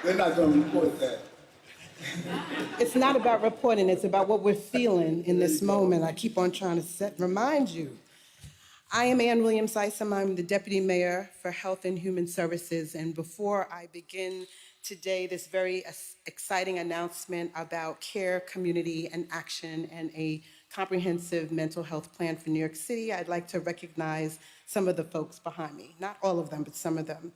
They're not going to report that. It's not about reporting, it's about what we're feeling in this moment. I keep on trying to remind you. I am Ann Williams Isom. I'm the Deputy Mayor for Health and Human Services. And before I begin today, this very exciting announcement about care, community, and action, and a comprehensive mental health plan for New York City, I'd like to recognize some of the folks behind me. Not all of them, but some of them.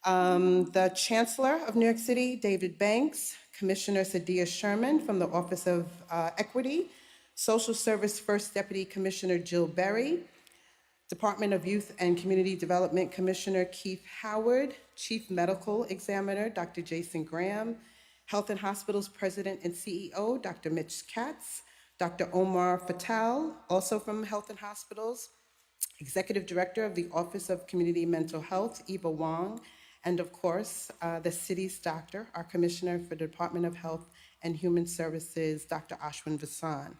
The Chancellor of New York City, David Banks, Commissioner Sadia Sherman from the Office of Equity, Social Service First Deputy Commissioner Jill Berry, Department of Youth and Community Development Commissioner Keith Howard, Chief Medical Examiner Dr. Jason Graham, Health and Hospitals President and CEO Dr. Mitch Katz, Dr. Omar Fatal, also from Health and Hospitals, Executive Director of the Office of Community Mental Health, Eva Wong, and of course, the city's doctor, our Commissioner for the Department of Health and Human Services, Dr. Ashwin Vasan.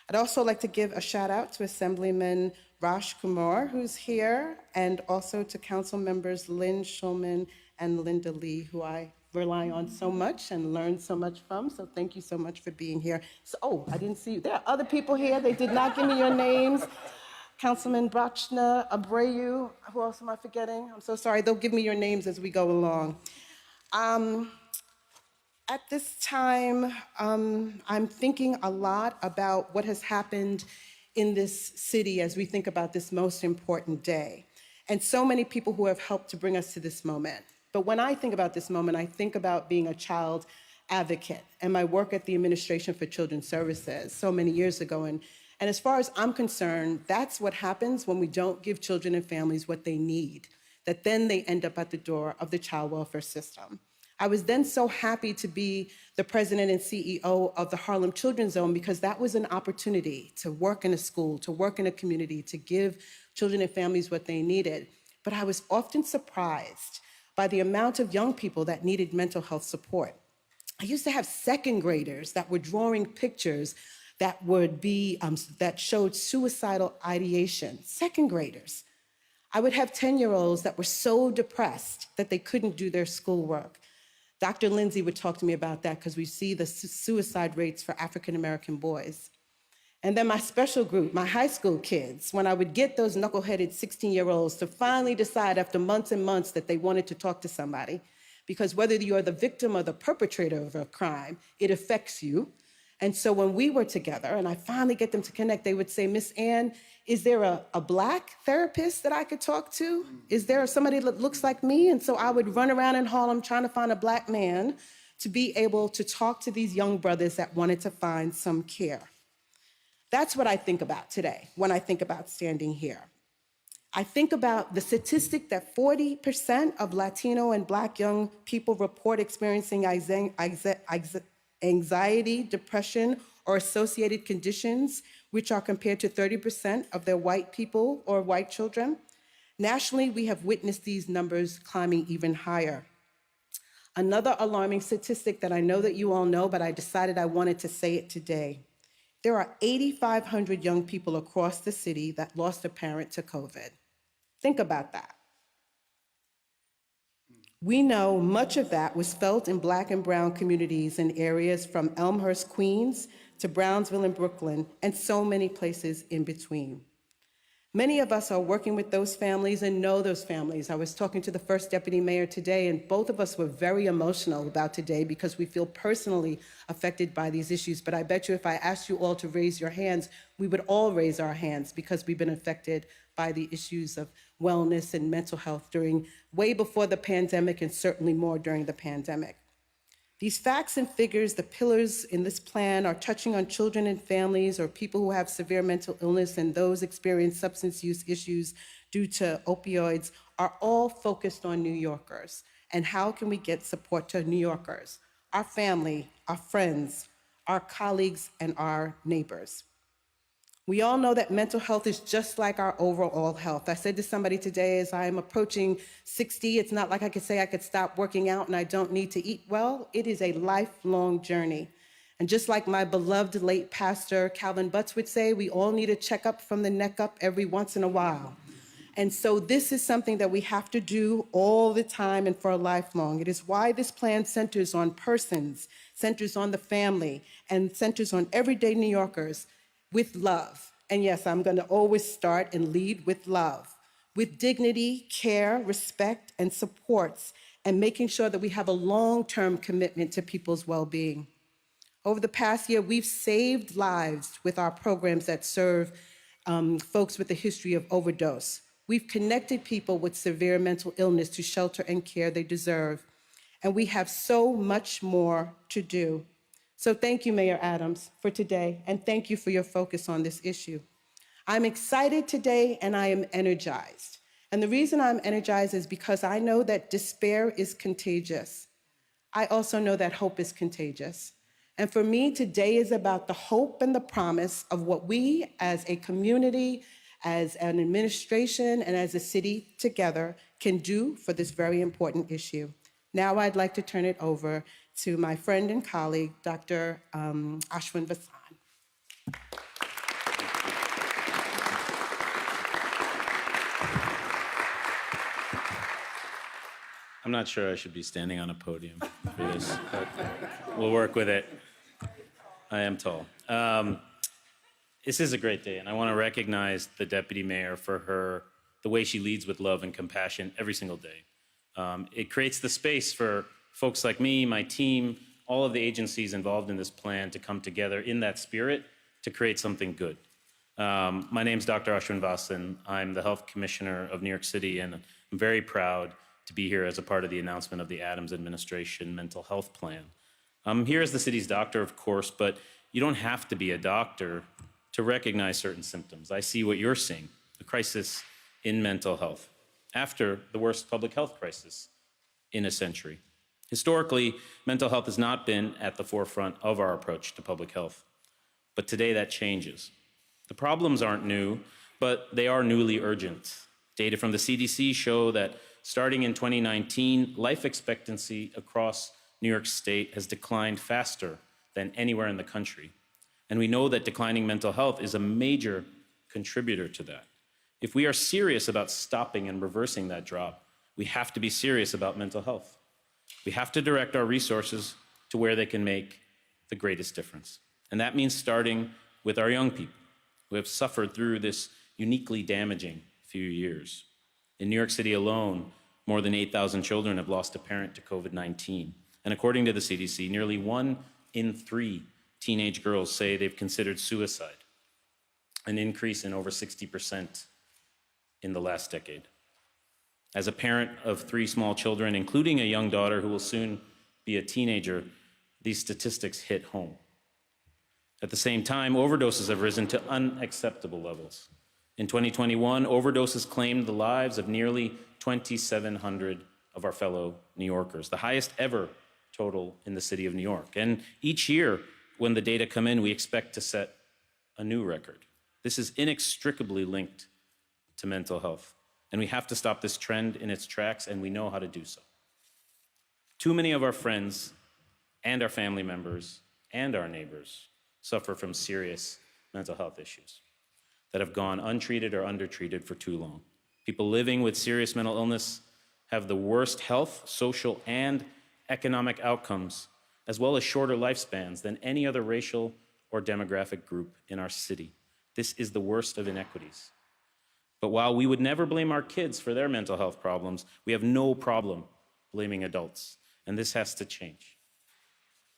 I'd also like to give a shout out to Assemblyman Raj Kumar, who's here, and also to Council members Lynn Schulman and Linda Lee, who I rely on so much and learn so much from. So thank you so much for being here. So, oh, I didn't see you. There are other people here. They did not give me your names. Councilman Brachna Abreu, who else am I forgetting? I'm so sorry. They'll give me your names as we go along. At this time, I'm thinking a lot about what has happened in this city as we think about this most important day, and so many people who have helped to bring us to this moment. But when I think about this moment, I think about being a child advocate and my work at the Administration for Children's Services so many years ago. And as far as I'm concerned, that's what happens when we don't give children and families what they need, that then they end up at the door of the child welfare system. I was then so happy to be the president and CEO of the Harlem Children's Zone because that was an opportunity to work in a school, to work in a community, to give children and families what they needed. But I was often surprised by the amount of young people that needed mental health support. I used to have second graders that were drawing pictures that would be, that showed suicidal ideation, second graders. I would have 10-year-olds that were so depressed that they couldn't do their schoolwork. Dr. Lindsay would talk to me about that because we see the suicide rates for African-American boys. And then my special group, my high school kids, when I would get those knuckleheaded 16-year-olds to finally decide after months and months that they wanted to talk to somebody, because whether you're the victim or the perpetrator of a crime, it affects you. And so when we were together and I finally get them to connect, they would say, Miss Ann, is there a Black therapist that I could talk to? Is there somebody that looks like me? And so I would run around in Harlem trying to find a Black man to be able to talk to these young brothers that wanted to find some care. That's what I think about today when I think about standing here. I think about the statistic that 40% of Latino and Black young people report experiencing anxiety, depression, or associated conditions, which are compared to 30% of their white people or white children. Nationally, we have witnessed these numbers climbing even higher. Another alarming statistic that I know that you all know, but I decided I wanted to say it today. There are 8,500 young people across the city that lost a parent to COVID. Think about that. We know much of that was felt in Black and brown communities in areas from Elmhurst, Queens, to Brownsville and Brooklyn, and so many places in between. Many of us are working with those families and know those families. I was talking to the first deputy mayor today, and both of us were very emotional about today because we feel personally affected by these issues. But I bet you if I asked you all to raise your hands, we would all raise our hands because we've been affected by the issues of wellness and mental health during way before the pandemic and certainly more during the pandemic. These facts and figures, the pillars in this plan, are touching on children and families or people who have severe mental illness and those experience substance use issues due to opioids, are all focused on New Yorkers. And how can we get support to New Yorkers, our family, our friends, our colleagues, and our neighbors? We all know that mental health is just like our overall health. I said to somebody today, as I'm approaching 60, it's not like I could say I could stop working out and I don't need to eat well. It is a lifelong journey. And just like my beloved late pastor Calvin Butts would say, we all need a checkup from the neck up every once in a while. And so this is something that we have to do all the time and for a lifelong. It is why this plan centers on persons, centers on the family, and centers on everyday New Yorkers with love. And yes, I'm going to always start and lead with love, with dignity, care, respect, and supports, and making sure that we have a long-term commitment to people's well-being. Over the past year, we've saved lives with our programs that serve folks with a history of overdose. We've connected people with severe mental illness to shelter and care they deserve. And we have so much more to do. So thank you, Mayor Adams, for today, and thank you for your focus on this issue. I'm excited today, and I am energized. And the reason I'm energized is because I know that despair is contagious. I also know that hope is contagious. And for me, today is about the hope and the promise of what we as a community, as an administration, and as a city together can do for this very important issue. Now I'd like to turn it over to my friend and colleague, Dr. Ashwin Vasan. I'm not sure I should be standing on a podium for this, but we'll work with it. I am tall. This is a great day, and I want to recognize the deputy mayor for the way she leads with love and compassion every single day. It creates the space for folks like me, my team, all of the agencies involved in this plan to come together in that spirit to create something good. My name's Dr. Ashwin Vasan. I'm the Health Commissioner of New York City, and I'm very proud to be here as a part of the announcement of the Adams administration mental health plan. I'm here as the city's doctor, of course, but you don't have to be a doctor to recognize certain symptoms. I see what you're seeing, a crisis in mental health, after the worst public health crisis in a century. Historically, mental health has not been at the forefront of our approach to public health, but today that changes. The problems aren't new, but they are newly urgent. Data from the CDC show that starting in 2019, life expectancy across New York State has declined faster than anywhere in the country. And we know that declining mental health is a major contributor to that. If we are serious about stopping and reversing that drop, we have to be serious about mental health. We have to direct our resources to where they can make the greatest difference. And that means starting with our young people who have suffered through this uniquely damaging few years. In New York City alone, more than 8,000 children have lost a parent to COVID-19. And according to the CDC, nearly 1 in 3 teenage girls say they've considered suicide, an increase in over 60% in the last decade. As a parent of 3 small children, including a young daughter who will soon be a teenager, these statistics hit home. At the same time, overdoses have risen to unacceptable levels. In 2021, overdoses claimed the lives of nearly 2,700 of our fellow New Yorkers, the highest ever total in the city of New York. And each year, when the data come in, we expect to set a new record. This is inextricably linked to mental health, and we have to stop this trend in its tracks, and we know how to do so. Too many of our friends and our family members and our neighbors suffer from serious mental health issues that have gone untreated or undertreated for too long. People living with serious mental illness have the worst health, social, and economic outcomes, as well as shorter lifespans than any other racial or demographic group in our city. This is the worst of inequities. But while we would never blame our kids for their mental health problems, we have no problem blaming adults, and this has to change.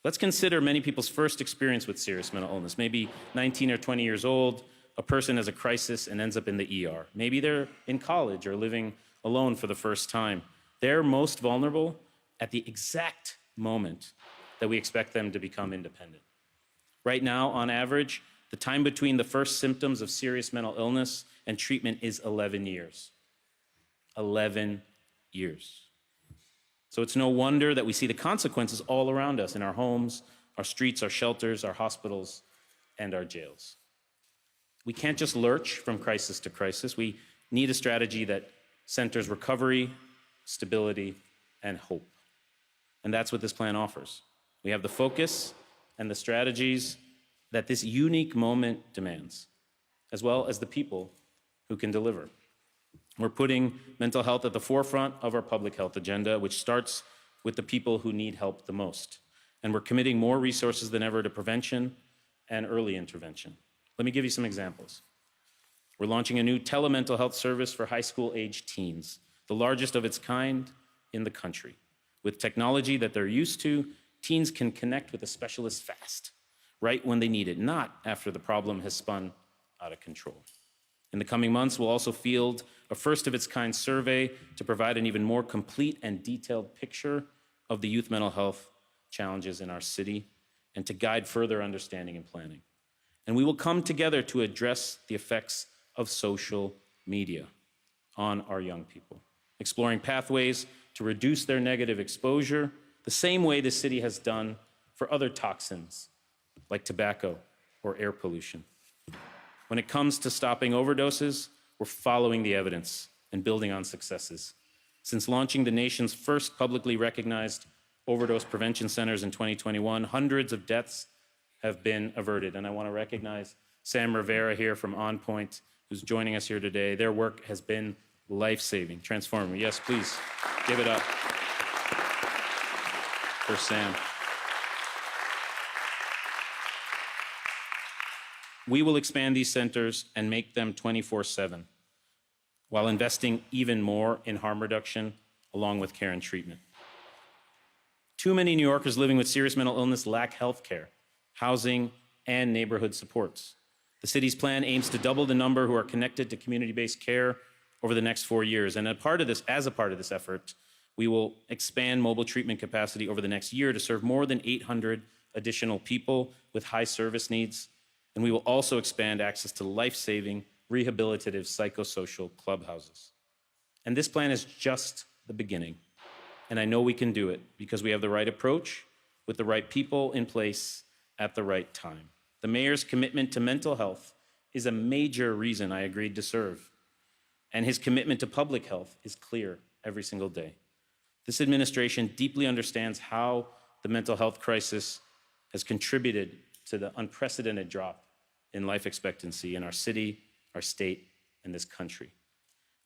Let's consider many people's first experience with serious mental illness. Maybe 19 or 20 years old, a person has a crisis and ends up in the ER. Maybe they're in college or living alone for the first time. They're most vulnerable at the exact moment that we expect them to become independent. Right now, on average, the time between the first symptoms of serious mental illness and treatment is 11 years. 11 years. So it's no wonder that we see the consequences all around us in our homes, our streets, our shelters, our hospitals, and our jails. We can't just lurch from crisis to crisis. We need a strategy that centers recovery, stability, and hope. And that's what this plan offers. We have the focus and the strategies that this unique moment demands, as well as the people who can deliver. We're putting mental health at the forefront of our public health agenda, which starts with the people who need help the most. And we're committing more resources than ever to prevention and early intervention. Let me give you some examples. We're launching a new telemental health service for high school-aged teens, the largest of its kind in the country. With technology that they're used to, teens can connect with a specialist fast, right when they need it, not after the problem has spun out of control. In the coming months, we'll also field a first-of-its-kind survey to provide an even more complete and detailed picture of the youth mental health challenges in our city and to guide further understanding and planning. And we will come together to address the effects of social media on our young people, exploring pathways to reduce their negative exposure the same way the city has done for other toxins like tobacco or air pollution. When it comes to stopping overdoses, we're following the evidence and building on successes. Since launching the nation's first publicly recognized overdose prevention centers in 2021, hundreds of deaths have been averted. And I want to recognize Sam Rivera here from On Point, who's joining us here today. Their work has been life-saving, transformative. Yes, please, give it up for Sam. We will expand these centers and make them 24/7, while investing even more in harm reduction, along with care and treatment. Too many New Yorkers living with serious mental illness lack health care, housing, and neighborhood supports. The city's plan aims to double the number who are connected to community-based care over the next 4 years. And as a part of this effort, we will expand mobile treatment capacity over the next year to serve more than 800 additional people with high service needs. And we will also expand access to life-saving, rehabilitative psychosocial clubhouses. And this plan is just the beginning. And I know we can do it because we have the right approach with the right people in place at the right time. The mayor's commitment to mental health is a major reason I agreed to serve. And his commitment to public health is clear every single day. This administration deeply understands how the mental health crisis has contributed to the unprecedented drop in life expectancy in our city, our state, and this country.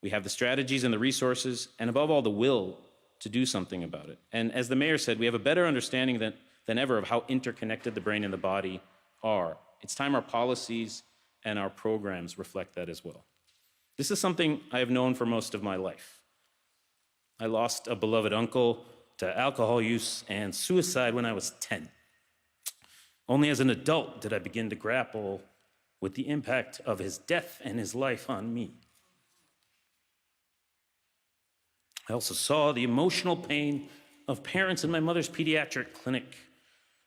We have the strategies and the resources, and above all, the will to do something about it. And as the mayor said, we have a better understanding than ever of how interconnected the brain and the body are. It's time our policies and our programs reflect that as well. This is something I have known for most of my life. I lost a beloved uncle to alcohol use and suicide when I was 10. Only as an adult did I begin to grapple with the impact of his death and his life on me. I also saw the emotional pain of parents in my mother's pediatric clinic,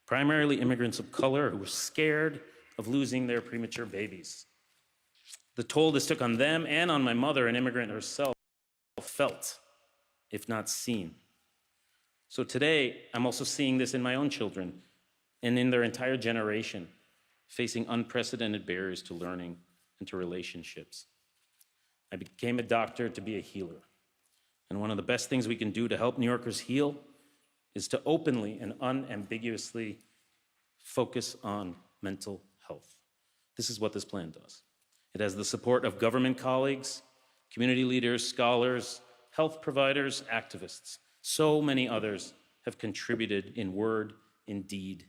primarily immigrants of color who were scared of losing their premature babies. The toll this took on them and on my mother, an immigrant herself, felt, if not seen. So today, I'm also seeing this in my own children and in their entire generation, facing unprecedented barriers to learning and to relationships. I became a doctor to be a healer. And one of the best things we can do to help New Yorkers heal is to openly and unambiguously focus on mental health. This is what this plan does. It has the support of government colleagues, community leaders, scholars, health providers, activists. So many others have contributed in word, in deed,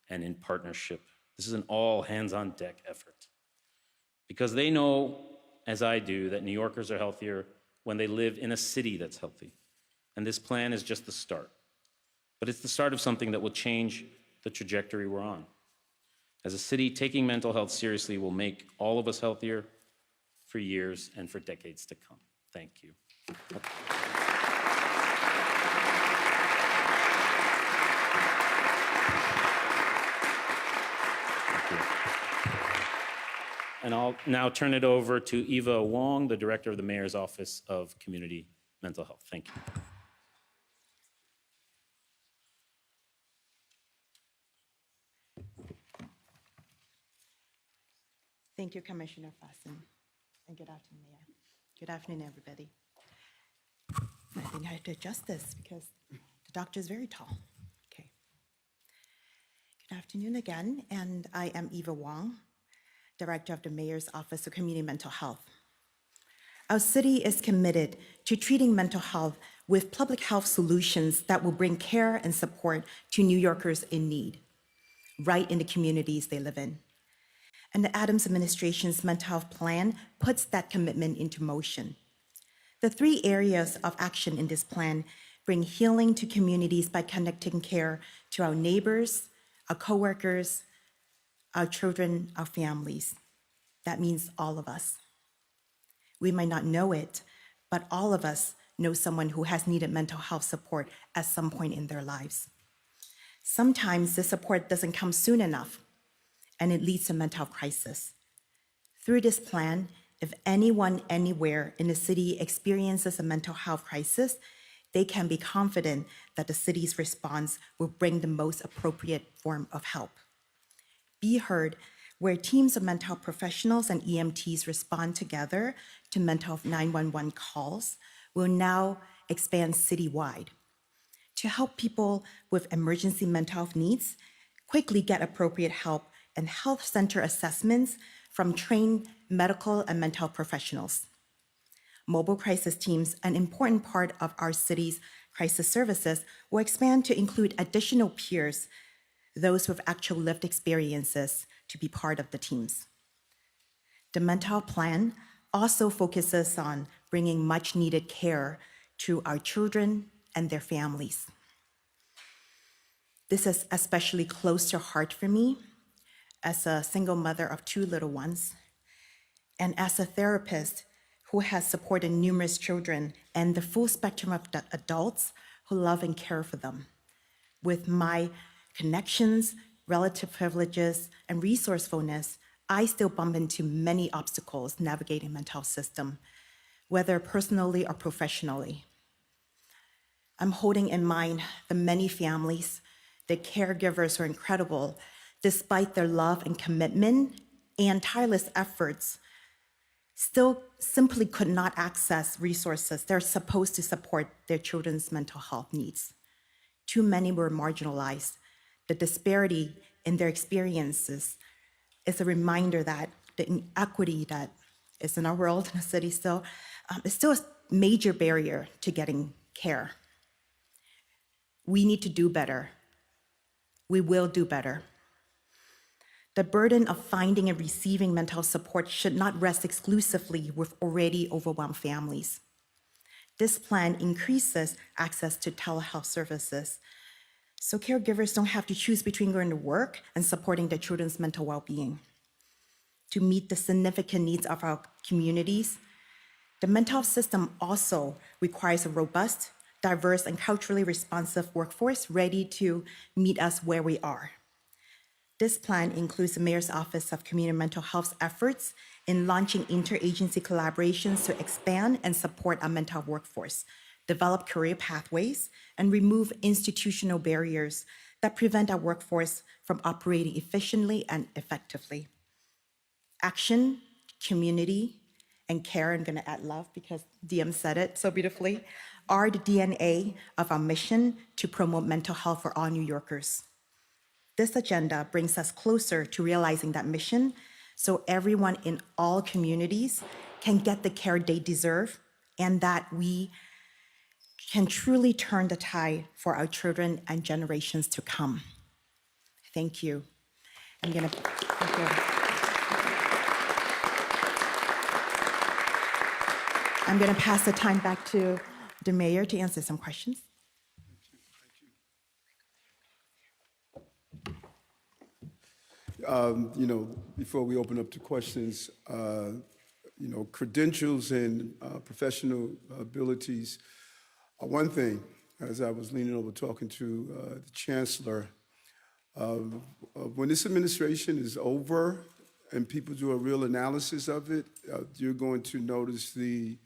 and in partnership. This is an all hands-on-deck effort. Because they know, as I do, that New Yorkers are healthier when they live in a city that's healthy. And this plan is just the start. But it's the start of something that will change the trajectory we're on. As a city, taking mental health seriously will make all of us healthier for years and for decades to come. Thank you. And I'll now turn it over to Eva Wong, the Director of the Mayor's Office of Community Mental Health. Thank you. Thank you, Commissioner Fasten. And good afternoon, Mayor. Good afternoon, everybody. I think I have to adjust this because the doctor is very tall. Okay. Good afternoon again, and I am Eva Wong, Director of the Mayor's Office of Community Mental Health. Our city is committed to treating mental health with public health solutions that will bring care and support to New Yorkers in need, right in the communities they live in. And the Adams administration's mental health plan puts that commitment into motion. The 3 areas of action in this plan bring healing to communities by connecting care to our neighbors, our coworkers, our children, our families. That means all of us. We might not know it, but all of us know someone who has needed mental health support at some point in their lives. Sometimes the support doesn't come soon enough, and it leads to mental health crisis. Through this plan, if anyone anywhere in the city experiences a mental health crisis, they can be confident that the city's response will bring the most appropriate form of help. Be Heard, where teams of mental health professionals and EMTs respond together to mental health 911 calls, will now expand citywide to help people with emergency mental health needs quickly get appropriate help and health center assessments from trained medical and mental health professionals. Mobile crisis teams, an important part of our city's crisis services, will expand to include additional peers, those with actual lived experiences, to be part of the teams. The mental health plan also focuses on bringing much needed care to our children and their families. This is especially close to heart for me as a single mother of 2 little ones, and as a therapist who has supported numerous children and the full spectrum of adults who love and care for them. With my connections, relative privileges, and resourcefulness, I still bump into many obstacles navigating mental health system, whether personally or professionally. I'm holding in mind the many families, the caregivers who are incredible, despite their love and commitment and tireless efforts, still simply could not access resources they're supposed to support their children's mental health needs. Too many were marginalized. The disparity in their experiences is a reminder that the inequity that is in our world, in the city still, is still a major barrier to getting care. We need to do better. We will do better. The burden of finding and receiving mental health support should not rest exclusively with already overwhelmed families. This plan increases access to telehealth services, so caregivers don't have to choose between going to work and supporting their children's mental well-being. To meet the significant needs of our communities, the mental health system also requires a robust, diverse, and culturally responsive workforce ready to meet us where we are. This plan includes the Mayor's Office of Community Mental Health's efforts in launching interagency collaborations to expand and support our mental health workforce, develop career pathways, and remove institutional barriers that prevent our workforce from operating efficiently and effectively. Action, community, and care, I'm gonna add love because DM said it so beautifully, are the DNA of our mission to promote mental health for all New Yorkers. This agenda brings us closer to realizing that mission so everyone in all communities can get the care they deserve and that we can truly turn the tide for our children and generations to come. Thank you. Thank you. I'm gonna pass the time back to the mayor to answer some questions. Before we open up to questions, credentials and professional abilities are one thing. As I was leaning over talking to the chancellor, when this administration is over and people do a real analysis of it, you're going to notice the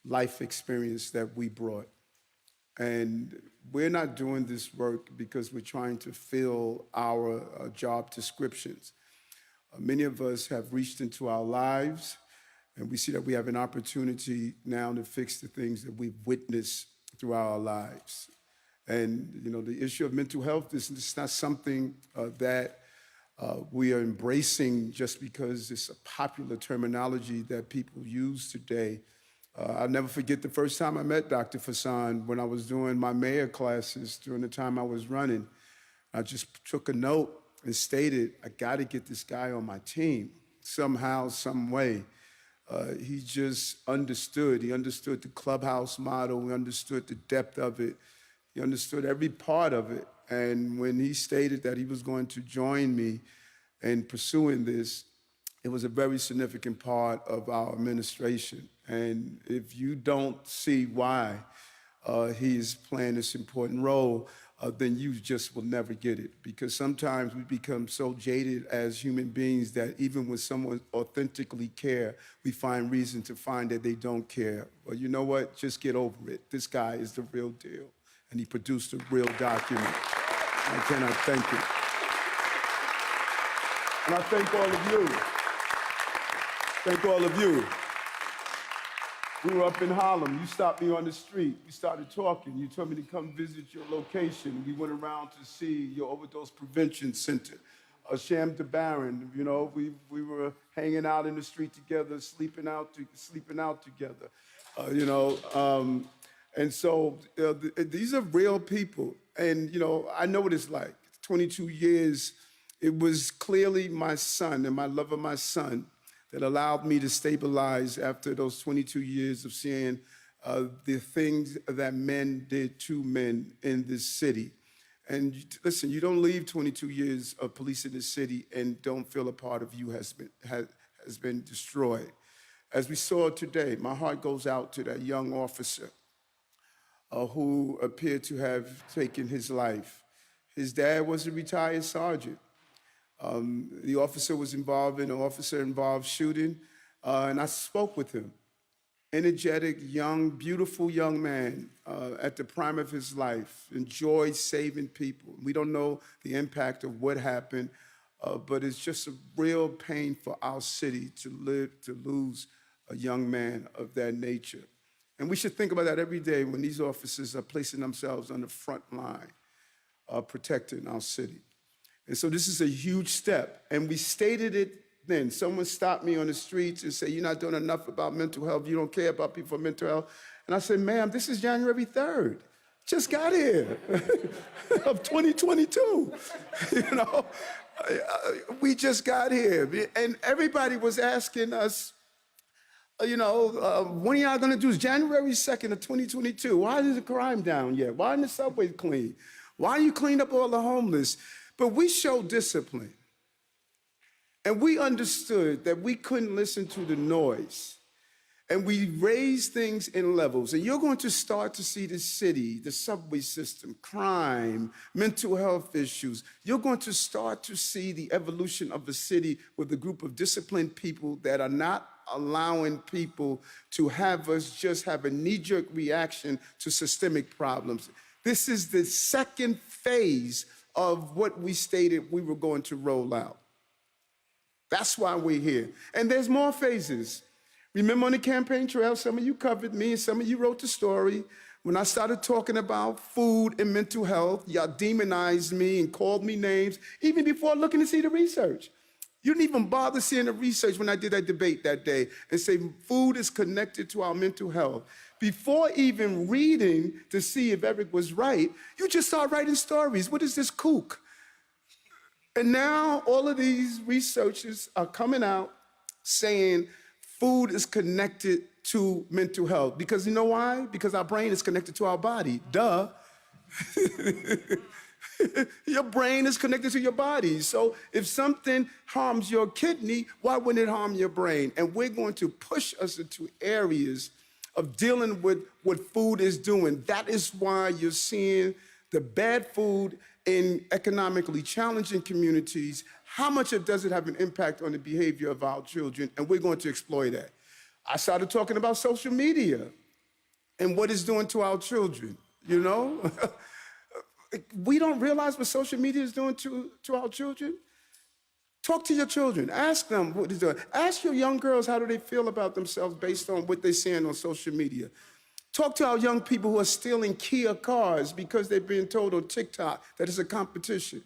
life experience that we brought. And we're not doing this work because we're trying to fill our job descriptions. Many of us have reached into our lives, and we see that we have an opportunity now to fix the things that we've witnessed throughout our lives. And, the issue of mental health is not something that we are embracing just because it's a popular terminology that people use today. I'll never forget the first time I met Dr. Fassan when I was doing my mayor classes during the time I was running. I just took a note and stated, I got to get this guy on my team somehow, some way. He just understood. He understood the clubhouse model. He understood the depth of it. He understood every part of it. And when he stated that he was going to join me in pursuing this, it was a very significant part of our administration. And if you don't see why he is playing this important role, then you just will never get it. Because sometimes we become so jaded as human beings that even when someone authentically care, we find reason to find that they don't care. Well, you know what? Just get over it. This guy is the real deal. And he produced a real document. I cannot thank him. And I thank all of you. Thank all of you. We were up in Harlem. You stopped me on the street. We started talking. You told me to come visit your location. We went around to see your overdose prevention center, Sham DeBaron. You know, we were hanging out in the street together, sleeping out together. And so these are real people. And, you know, I know what it's like. 22 years, it was clearly my son and my love of my son that allowed me to stabilize after those 22 years of seeing the things that men did to men in this city. And listen, you don't leave 22 years of police in this city and don't feel a part of you has been destroyed. As we saw today, my heart goes out to that young officer who appeared to have taken his life. His dad was a retired sergeant. The officer was involved in an officer-involved shooting, and I spoke with him. Energetic, young, beautiful young man at the prime of his life, enjoyed saving people. We don't know the impact of what happened, but it's just a real pain for our city to lose a young man of that nature. And we should think about that every day when these officers are placing themselves on the front line, protecting our city. And so this is a huge step. And we stated it then. Someone stopped me on the streets and said, you're not doing enough about mental health. You don't care about people with mental health. And I said, ma'am, this is January 3rd. Just got here of 2022. You know, we just got here. And everybody was asking us, when are y'all gonna do this? January 2nd of 2022. Why isn't the crime down yet? Why isn't the subway clean? Why you clean up all the homeless? But we showed discipline. And we understood that we couldn't listen to the noise. And we raised things in levels. And you're going to start to see the city, the subway system, crime, mental health issues. You're going to start to see the evolution of a city with a group of disciplined people that are not allowing people to have us just have a knee-jerk reaction to systemic problems. This is the second phase of what we stated we were going to roll out. That's why we're here. And there's more phases. Remember on the campaign trail, some of you covered me and some of you wrote the story. When I started talking about food and mental health, y'all demonized me and called me names, even before looking to see the research. You didn't even bother seeing the research when I did that debate that day and say food is connected to our mental health. Before even reading to see if Eric was right, you just start writing stories. What is this kook? And now all of these researchers are coming out saying food is connected to mental health. Because you know why? Because our brain is connected to our body. Duh. Your brain is connected to your body. So if something harms your kidney, why wouldn't it harm your brain? And we're going to push us into areas of dealing with what food is doing. That is why you're seeing the bad food in economically challenging communities. How much does it have an impact on the behavior of our children? And we're going to exploit that. I started talking about social media and what it's doing to our children, you know? We don't realize what social media is doing to our children. Talk to your children. Ask them what it's doing. Ask your young girls how do they feel about themselves based on what they're seeing on social media. Talk to our young people who are stealing Kia cars because they're being told on TikTok that it's a competition.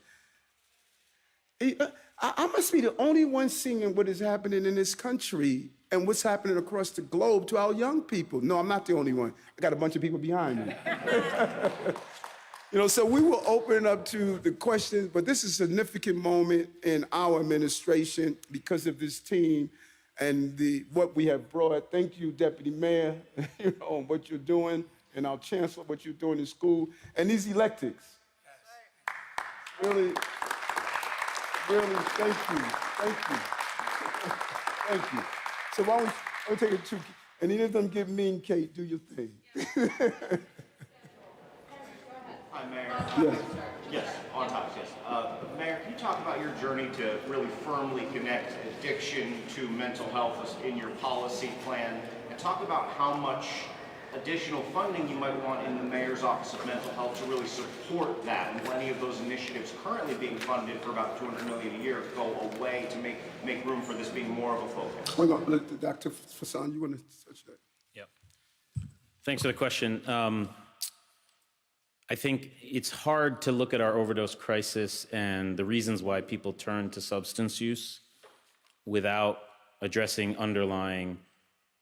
I must be the only one seeing what is happening in this country and what's happening across the globe to our young people. No, I'm not the only one. I got a bunch of people behind me. So we will open up to the questions, but this is a significant moment in our administration because of this team and what we have brought. Thank you, Deputy Mayor, on what you're doing, and our Chancellor, what you're doing in school, and these electeds. Really, really, thank you. Thank you. So why don't we take it to, and any of them give me and Kate, do your thing. Hi, Mayor. Yes. Yes, on top, yes. Mayor, can you talk about your journey to really firmly connect addiction to mental health in your policy plan, and talk about how much additional funding you might want in the Mayor's Office of Mental Health to really support that, and will any of those initiatives currently being funded for about $200 million a year go away to make room for this being more of a focus? Hang on, look, Dr. Fassan, you want to touch that? Yep. Thanks for the question. I think it's hard to look at our overdose crisis and the reasons why people turn to substance use without addressing underlying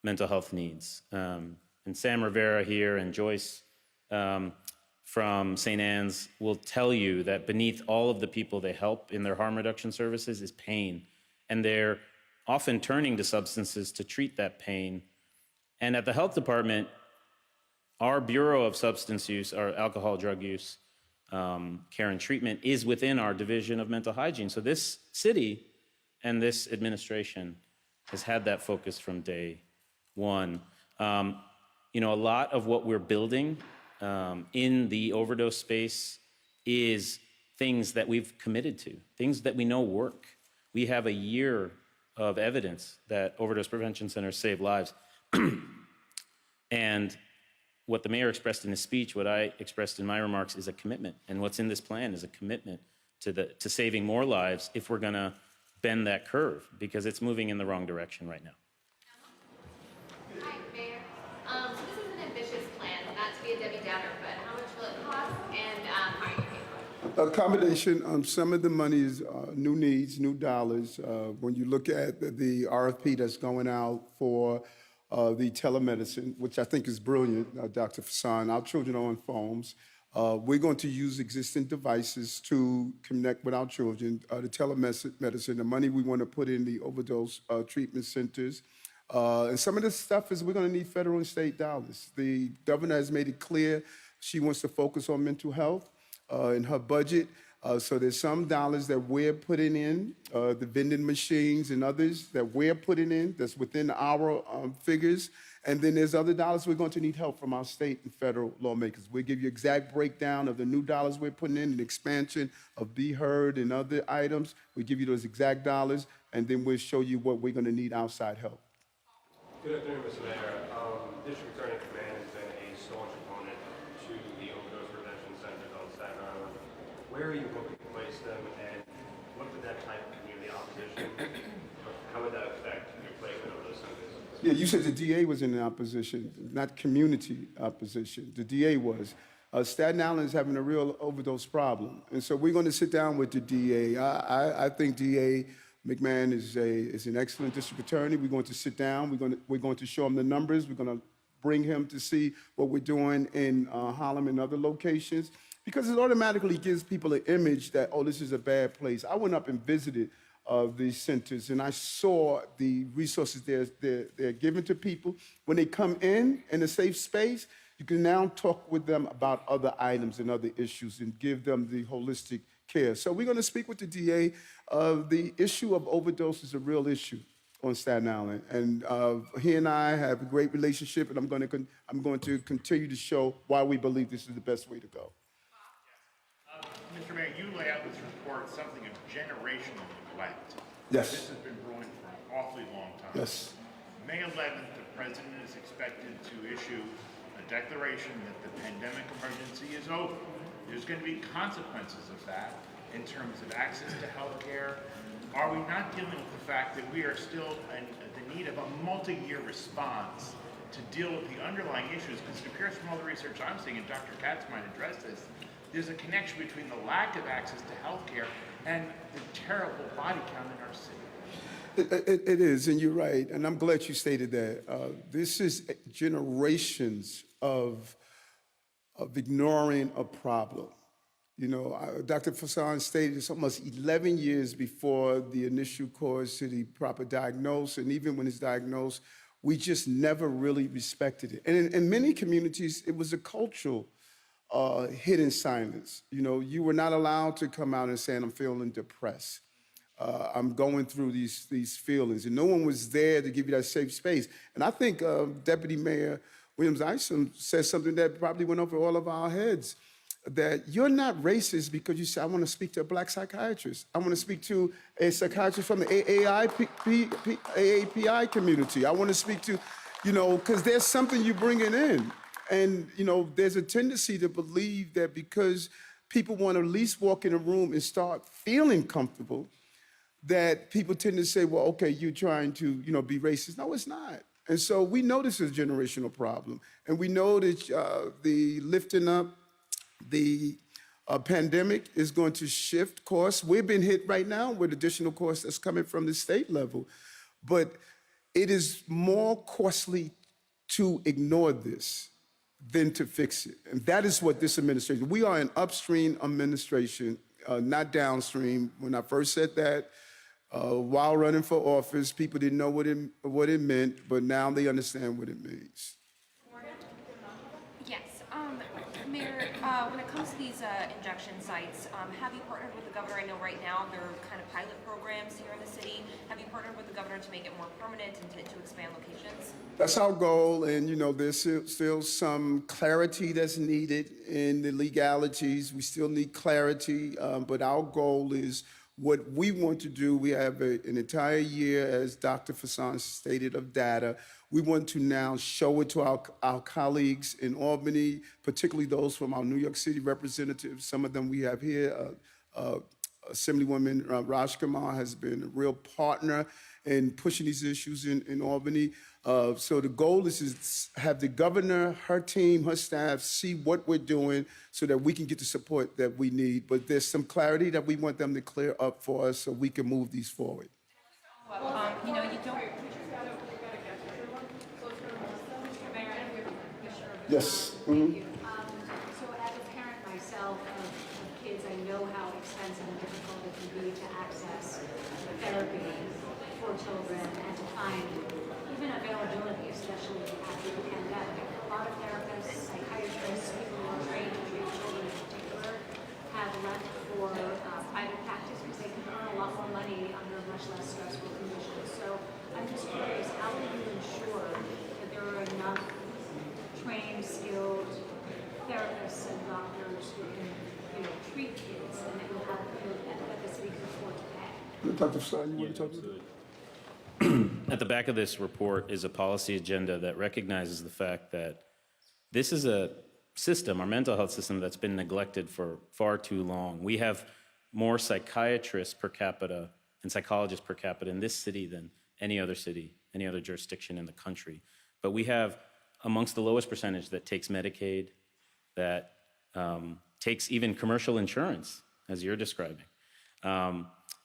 mental health needs. And Sam Rivera here and Joyce from St. Anne's will tell you that beneath all of the people they help in their harm reduction services is pain. And they're often turning to substances to treat that pain. And at the health department, our Bureau of Substance Use, our alcohol, drug use, care and treatment is within our Division of Mental Hygiene. So this city and this administration has had that focus from day one. A lot of what we're building in the overdose space is things that we've committed to, things that we know work. We have a year of evidence that overdose prevention centers save lives. And what the mayor expressed in his speech, what I expressed in my remarks, is a commitment. And what's in this plan is a commitment to saving more lives if we're going to bend that curve, because it's moving in the wrong direction right now. Hi, Mayor. So this is an ambitious plan, not to be a Debbie Downer, but how much will it cost, and how are you paying for it? A combination. Some of the money is new needs, new dollars. When you look at the RFP that's going out for the telemedicine, which I think is brilliant, Dr. Fassan. Our children are on phones. We're going to use existing devices to connect with our children. The telemedicine, the money we want to put in the overdose treatment centers. And some of this stuff is we're going to need federal and state dollars. The governor has made it clear she wants to focus on mental health in her budget. So there's some dollars that we're putting in, the vending machines and others that we're putting in that's within our figures. And then there's other dollars we're going to need help from our state and federal lawmakers. We'll give you exact breakdown of the new dollars we're putting in, an expansion of Be Heard and other items. We'll give you those exact dollars, and then we'll show you what we're going to need outside help. Good afternoon, Mr. Mayor. District Attorney Command has been a staunch opponent to the overdose prevention centers on Staten Island. Where are you hoping to place them, and what would that type of community opposition, how would that affect your placement of those centers? Yeah, you said the DA was in opposition, not community opposition. The DA was. Staten Island is having a real overdose problem, and so we're going to sit down with the DA. I think DA McMahon is an excellent district attorney. We're going to sit down. We're going to show him the numbers. We're going to bring him to see what we're doing in Harlem and other locations, because it automatically gives people an image that, oh, this is a bad place. I went up and visited these centers, and I saw the resources they're giving to people. When they come in a safe space, you can now talk with them about other items and other issues and give them the holistic care. So we're going to speak with the DA. The issue of overdose is a real issue on Staten Island, and he and I have a great relationship, and I'm going to continue to show why we believe this is the best way to go. Mr. Mayor, you lay out in this report something of generational neglect. Yes. This has been brewing for an awfully long time. Yes. May 11th, the president is expected to issue a declaration that the pandemic emergency is over. There's going to be consequences of that in terms of access to health care. Are we not dealing with the fact that we are still in the need of a multi-year response to deal with the underlying issues? Because it appears from all the research I'm seeing, and Dr. Katz might address this, there's a connection between the lack of access to health care and the terrible body count in our city. It is, and you're right, and I'm glad you stated that. This is generations of ignoring a problem. You know, Dr. Fassan stated it's almost 11 years before the initial cause to the proper diagnosis, and even when it's diagnosed, we just never really respected it. And in many communities, it was a cultural hidden silence. You know, you were not allowed to come out and say, I'm feeling depressed. I'm going through these feelings, and no one was there to give you that safe space. And I think Deputy Mayor Williams-Isom said something that probably went over all of our heads, that you're not racist because you say, I want to speak to a black psychiatrist. I want to speak to a psychiatrist from the AAPI community. I want to speak to, you know, because there's something you're bringing in. And, you know, there's a tendency to believe that because people want to at least walk in a room and start feeling comfortable, that people tend to say, well, okay, you're trying to, you know, be racist. No, it's not. And so we know this is a generational problem. And we know that the lifting up the pandemic is going to shift costs. We've been hit right now with additional costs that's coming from the state level. But it is more costly to ignore this than to fix it. And that is what this administration, we are an upstream administration, not downstream. When I first said that, while running for office, people didn't know what it meant, but now they understand what it means. Yes. Mayor, when it comes to these injection sites, have you partnered with the governor? I know right now there are kind of pilot programs here in the city. Have you partnered with the governor to make it more permanent and to expand locations? That's our goal, and you know, there's still some clarity that's needed in the legalities. We still need clarity, but our goal is what we want to do. We have an entire year, as Dr. Fassan stated, of data. We want to now show it to our colleagues in Albany, particularly those from our New York City representatives. Some of them we have here. Assemblywoman Raj Kumar has been a real partner in pushing these issues in Albany. So the goal is to have the governor, her team, her staff see what we're doing so that we can get the support that we need. But there's some clarity that we want them to clear up for us so we can move these forward. You know, you don't. Yes. So as a parent myself of kids, I know how expensive and difficult it can be to access therapy for children and to find even availability, especially after the pandemic. A lot of therapists, psychiatrists, people who are trained to treat children in particular have left for private practice because they can earn a lot more money under much less stressful conditions. So I'm just curious, how do you ensure that there are enough trained, skilled therapists and doctors who can, you know, treat kids and that will have that the city can afford to pay? Dr. Fassan, you want to talk about it? At the back of this report is a policy agenda that recognizes the fact that this is a system, our mental health system, that's been neglected for far too long. We have more psychiatrists per capita and psychologists per capita in this city than any other city, any other jurisdiction in the country. But we have amongst the lowest percentage that takes Medicaid, that takes even commercial insurance, as you're describing.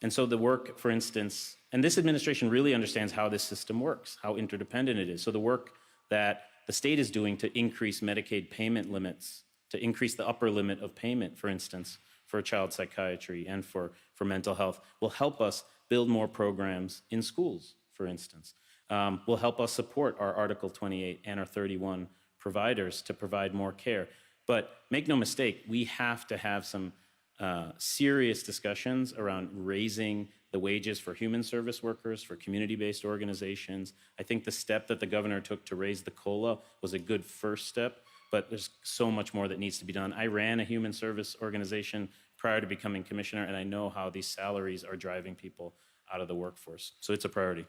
And so the work, for instance, and this administration really understands how this system works, how interdependent it is. So the work that the state is doing to increase Medicaid payment limits, to increase the upper limit of payment, for instance, for child psychiatry and for mental health, will help us build more programs in schools, for instance. Will help us support our Article 28 and our 31 providers to provide more care. But make no mistake, we have to have some serious discussions around raising the wages for human service workers, for community-based organizations. I think the step that the governor took to raise the COLA was a good first step, but there's so much more that needs to be done. I ran a human service organization prior to becoming commissioner, and I know how these salaries are driving people out of the workforce. So it's a priority.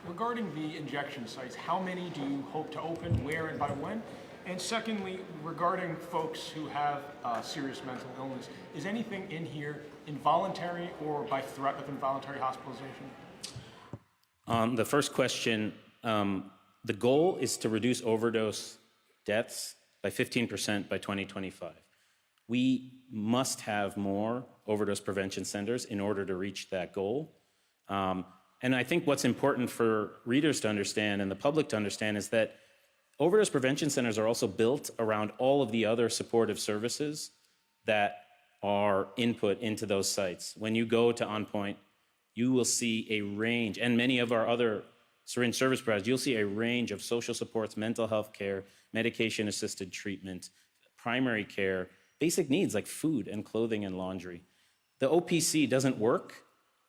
Regarding the injection sites, how many do you hope to open, where and by when? And secondly, regarding folks who have serious mental illness, is anything in here involuntary or by threat of involuntary hospitalization? The first question, the goal is to reduce overdose deaths by 15% by 2025. We must have more overdose prevention centers in order to reach that goal. And I think what's important for readers to understand and the public to understand is that overdose prevention centers are also built around all of the other supportive services that are input into those sites. When you go to On Point, you will see a range, and many of our other syringe service providers, you'll see a range of social supports, mental health care, medication-assisted treatment, primary care, basic needs like food and clothing and laundry. The OPC doesn't work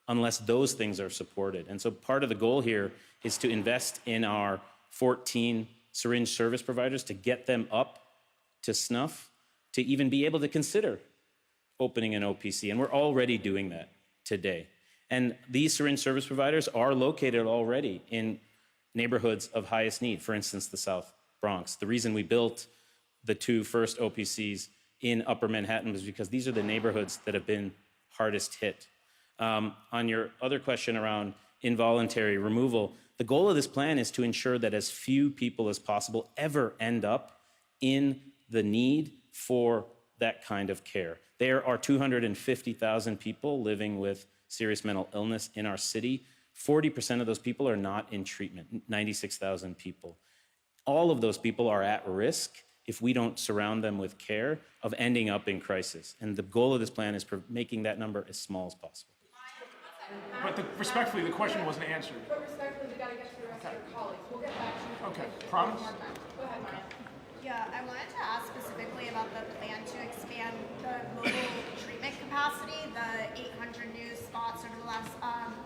unless those things are supported. And so part of the goal here is to invest in our 14 syringe service providers to get them up to snuff, to even be able to consider opening an OPC. And we're already doing that today. And these syringe service providers are located already in neighborhoods of highest need, for instance, the South Bronx. The reason we built the 2 first OPCs in Upper Manhattan was because these are the neighborhoods that have been hardest hit. On your other question around involuntary removal, the goal of this plan is to ensure that as few people as possible ever end up in the need for that kind of care. There are 250,000 people living with serious mental illness in our city. 40% of those people are not in treatment, 96,000 people. All of those people are at risk if we don't surround them with care of ending up in crisis. And the goal of this plan is making that number as small as possible. But respectfully, the question wasn't answered. But respectfully, we gotta get to the rest of your colleagues. We'll get back to you. Okay, promise? Go ahead, Maya. Yeah, I wanted to ask specifically about the plan to expand the mobile treatment capacity, the 800 new spots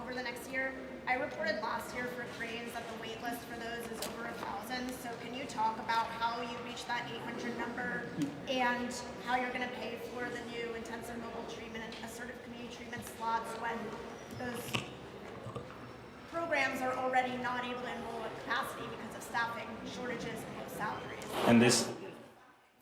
over the next year. I reported last year for cranes that the wait list for those is over 1,000. So can you talk about how you reached that 800 number and how you're going to pay for the new intensive mobile treatment and assertive community treatment slots when those programs are already not able to enroll at capacity because of staffing shortages and low salaries? And this,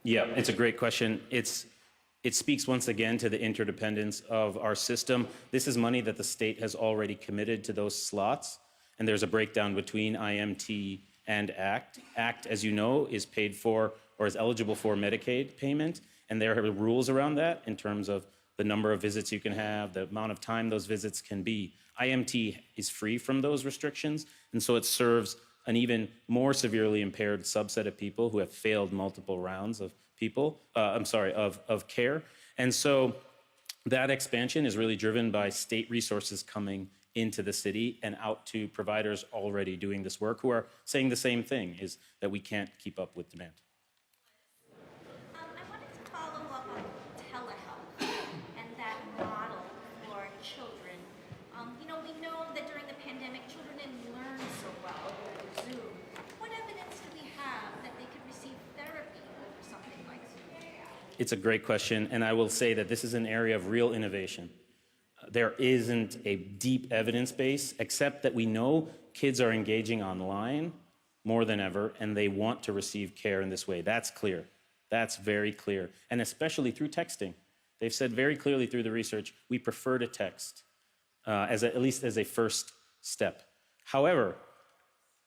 yeah, it's a great question. It speaks once again to the interdependence of our system. This is money that the state has already committed to those slots, and there's a breakdown between IMT and ACT. ACT, as you know, is paid for or is eligible for Medicaid payment, and there are rules around that in terms of the number of visits you can have, the amount of time those visits can be. IMT is free from those restrictions, and so it serves an even more severely impaired subset of people who have failed multiple rounds of of care. And so that expansion is really driven by state resources coming into the city and out to providers already doing this work who are saying the same thing, is that we can't keep up with demand. I wanted to follow up on telehealth and that model for children. We know that during the pandemic, children didn't learn so well over Zoom. What evidence do we have that they could receive therapy over something like Zoom? It's a great question, and I will say that this is an area of real innovation. There isn't a deep evidence base, except that we know kids are engaging online more than ever, and they want to receive care in this way. That's clear. That's very clear, and especially through texting. They've said very clearly through the research, we prefer to text, at least as a first step. However,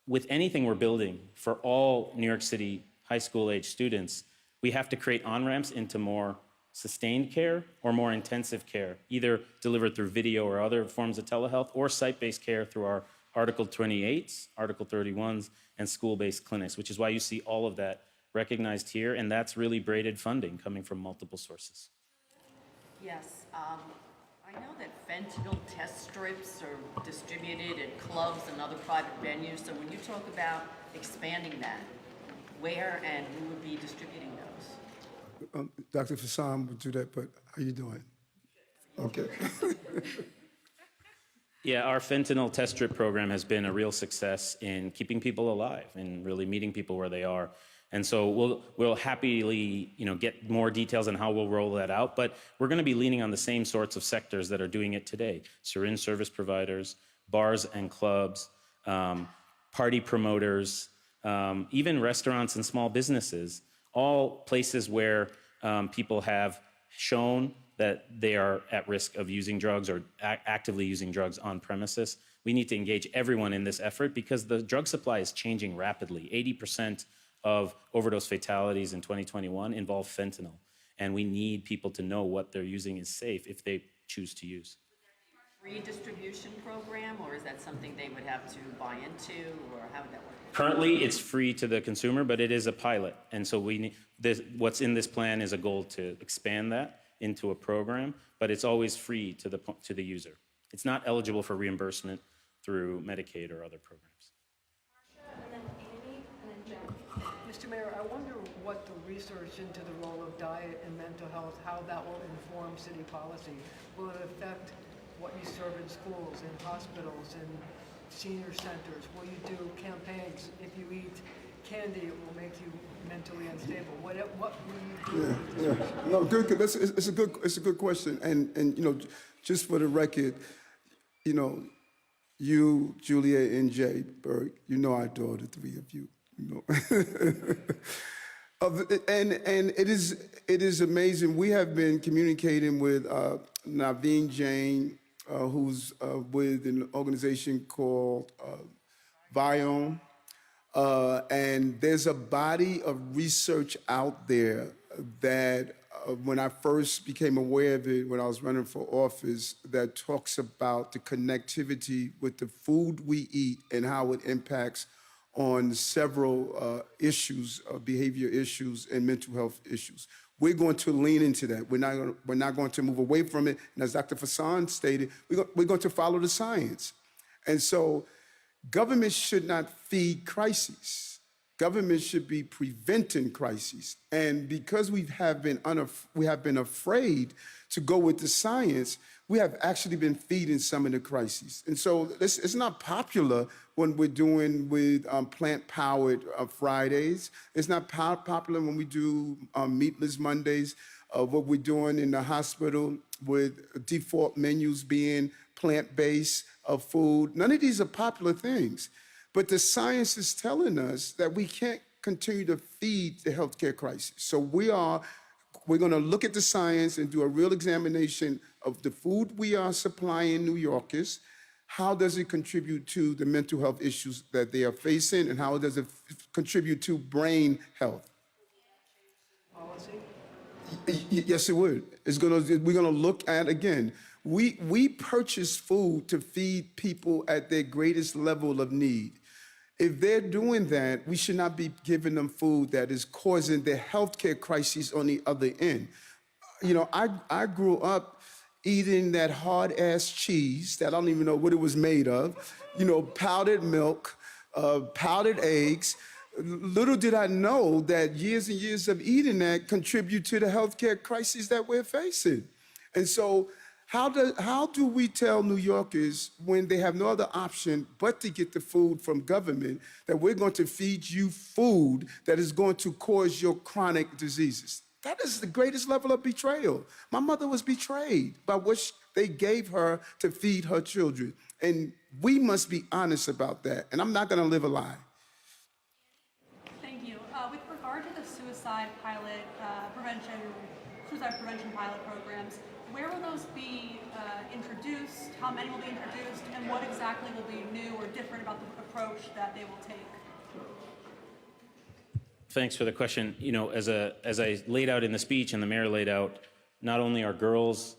with anything we're building for all New York City high school age students, we have to create on-ramps into more sustained care or more intensive care, either delivered through video or other forms of telehealth, or site-based care through our Article 28s, Article 31s, and school-based clinics, which is why you see all of that recognized here, and that's really braided funding coming from multiple sources. Yes, I know that fentanyl test strips are distributed at clubs and other private venues, so when you talk about expanding that, where and who would be distributing those? Dr. Fassam would do that, but how you doing? Okay. Yeah, our fentanyl test strip program has been a real success in keeping people alive and really meeting people where they are. And so we'll happily, get more details on how we'll roll that out. But we're going to be leaning on the same sorts of sectors that are doing it today: syringe service providers, bars and clubs, party promoters, even restaurants and small businesses. All places where people have shown that they are at risk of using drugs or actively using drugs on premises. We need to engage everyone in this effort because the drug supply is changing rapidly. 80% of overdose fatalities in 2021 involve fentanyl. And we need people to know what they're using is safe if they choose to use. Redistribution program, or is that something they would have to buy into, or how would that work? Currently, it's free to the consumer, but it is a pilot. And so what's in this plan is a goal to expand that into a program, but it's always free to the user. It's not eligible for reimbursement through Medicaid or other programs. Mr. Mayor, I wonder what the research into the role of diet and mental health, how that will inform city policy. Will it affect what you serve in schools, in hospitals, in senior centers? Will you do campaigns? If you eat candy, it will make you mentally unstable. What will you do? Yeah. No, good. It's a good question. And you know, just for the record, you know, you, Julia, and Jay Berg, you know I adore the three of you. You know. And it is amazing. We have been communicating with Naveen Jain, who's with an organization called Viome. And there's a body of research out there that when I first became aware of it, when I was running for office, that talks about the connectivity with the food we eat and how it impacts on several issues, behavior issues and mental health issues. We're going to lean into that. We're not going to move away from it. And as Dr. Fassan stated, we're going to follow the science. And so government should not feed crises. Government should be preventing crises. And because we have been afraid to go with the science, we have actually been feeding some of the crises. And so it's not popular when we're doing with plant-powered Fridays. It's not popular when we do meatless Mondays. What we're doing in the hospital with default menus being plant-based food. None of these are popular things. But the science is telling us that we can't continue to feed the healthcare crisis. So we're going to look at the science and do a real examination of the food we are supplying New Yorkers. How does it contribute to the mental health issues that they are facing, and how does it contribute to brain health? Policy? Yes, it would. We're going to look at, again, we purchase food to feed people at their greatest level of need. If they're doing that, we should not be giving them food that is causing the healthcare crises on the other end. You know, I grew up eating that hard-ass cheese that I don't even know what it was made of, you know, powdered milk, powdered eggs. Little did I know that years and years of eating that contribute to the healthcare crises that we're facing. And so how do we tell New Yorkers when they have no other option but to get the food from government that we're going to feed you food that is going to cause your chronic diseases? That is the greatest level of betrayal. My mother was betrayed by what they gave her to feed her children. And we must be honest about that. And I'm not going to live a lie. Thank you. With regard to the suicide prevention pilot programs, where will those be introduced? How many will be introduced? And what exactly will be new or different about the approach that they will take? Thanks for the question. You know, as I laid out in the speech and the mayor laid out, not only are girls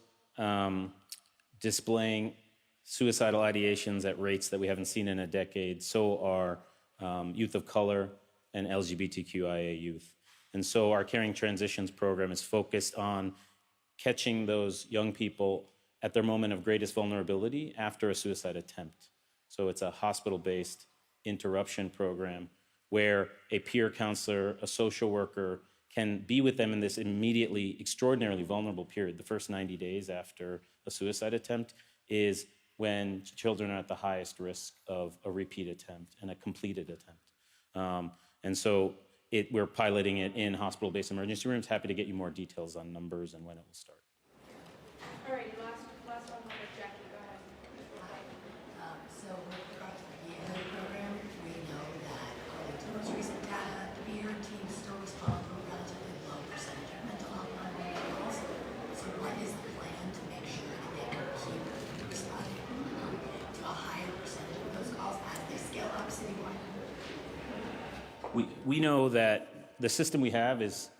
displaying suicidal ideations at rates that we haven't seen in a decade, so are youth of color and LGBTQIA youth. And so our Caring Transitions program is focused on catching those young people at their moment of greatest vulnerability after a suicide attempt. So it's a hospital-based interruption program where a peer counselor, a social worker can be with them in this immediately extraordinarily vulnerable period. The first 90 days after a suicide attempt is when children are at the highest risk of a repeat attempt and a completed attempt. And so we're piloting it in hospital-based emergency rooms. Happy to get you more details on numbers and when it will start. All right, last one with Jackie, go ahead. So with regard to the VA program, we know that according to most recent data, the VA teams still respond to a relatively low percentage of mental health non-verbal calls. So what is the plan to make sure that they can keep responding to a higher percentage of those calls as they scale up citywide? We know that the system we have is